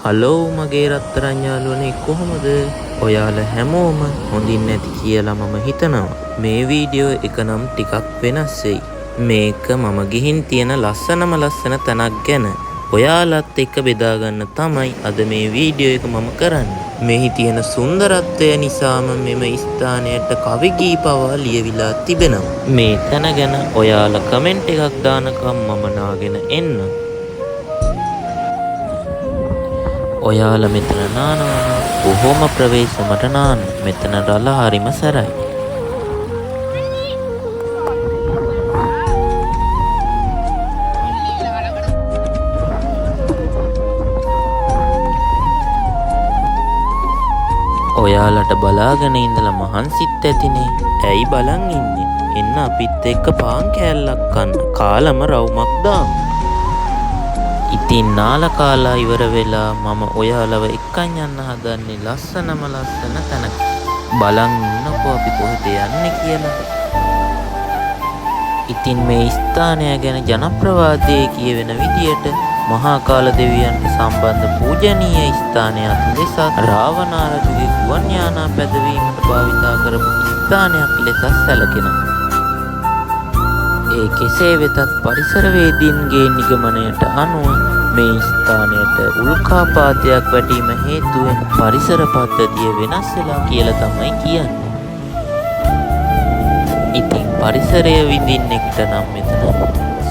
Hello මගේ රත්තරන් යාළුවනේ කොහොමද? ඔයාලා හැමෝම හොඳින් නැති කියලා මම හිතනවා. මේ වීඩියෝ එක නම් ටිකක් වෙනස් වෙයි. මේක මම ගිහින් තියෙන ලස්සන තැනක් ගැන ඔයාලත් එක්ක බෙදා ගන්න තමයි අද මේ වීඩියෝ එක මම කරන්නේ. මෙහි තියෙන සුන්දරත්වය නිසාම මෙම ස්ථානයට කවි ගී පවා ලියවිලා තිබෙනවා. මේ තැන ගැන ඔයාලා කමෙන්ට් එකක් දානකම් මම නාගෙන එන්න. ඔයාලා මෙතන නානවා බොහොම ප්‍රවේශමට නාන්න. මෙතන රළ හරිම සැරයි. ඔයාලට බලාගෙන ඉඳලා මහන්සිත් ඇතිනේ. ඇයි බලන් ඉන්නේ? එන්න අපිත් එක්ක පාන් කෑල්ලක් කන්න. කාලම රවුමක් දාමු. ඉතින් නාලා කාලා ඉවර වෙලා මම ඔයාලව එක්කන් යන්න හදන්නේ ලස්සන තැනක. බලන් ඉන්නකෝ අපි කොහෙද යන්නේ කියලා. ඉතින් මේ ස්ථානය ගැන ජනප්‍රවාදයේ කියවෙන විදියට මහා කාල දෙවියන්ට සම්බන්ධ පූජනීය ස්ථානයක් ලෙස රාවණාරජුගේ ගුවන් යානා පැදවීමට භාවිතා කරපු ස්ථානයක් ලෙස සැලකෙනවා. ඒ කෙසේ වෙතත් පරිසරවේදීන්ගේ නිගමනයට අනුව මේ ස්ථානයට උල්කාපාතයක් වැටීම හේතුවෙන් පරිසර පද්ධතිය වෙනස් වෙලා කියලා තමයි කියන්නේ. ඉතින් පරිසරය විඳින්නෙක්ට නම් මෙතන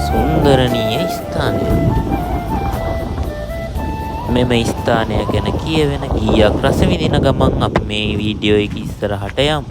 සුන්දරණීය ස්ථානයක්. මෙම ස්ථානය ගැන කියවෙන ගීයක් රස විඳින ගමන් අපි මේ වීඩියෝ එක ඉස්සරහට යමු.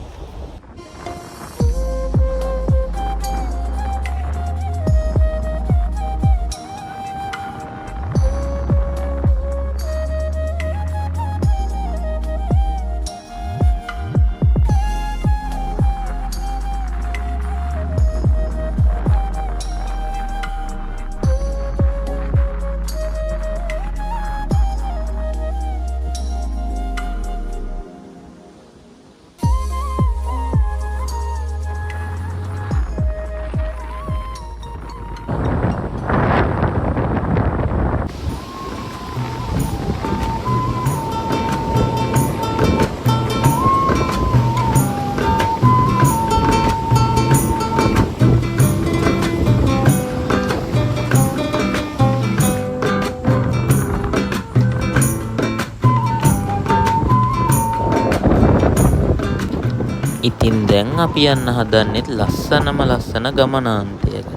ඉතින් දැන් අපි යන්න හදන්නෙත් ලස්සන ගමනාන්තයකට.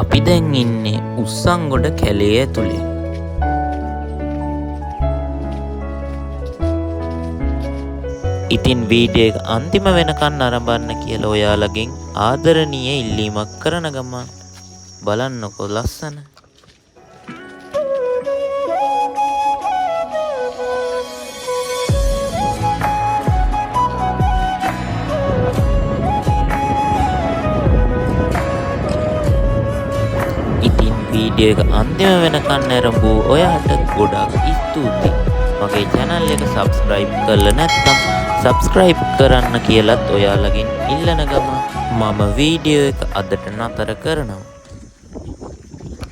අපි දැන් ඉන්නේ උස්සංගොඩ කැලේ ඇතුලේ. ඉතින් වීඩියෝ එක අන්තිම වෙනකන් නරඹන්න කියලා ඔයාලගෙන් ආදරණීය ඉල්ලීමක් කරන ගමන් බලන්නකෝ ලස්සන. වීඩියෝ එක අන්තිම වෙනකන් නැරඹූ ඔයාට ගොඩාක් ස්තුතියි. මගේ channel එක subscribe කරලා නැත්නම් subscribe කරන්න කියලාත් ඔයාලගෙන් ඉල්ලන ගම මම වීඩියෝ එක අදට නතර කරනවා.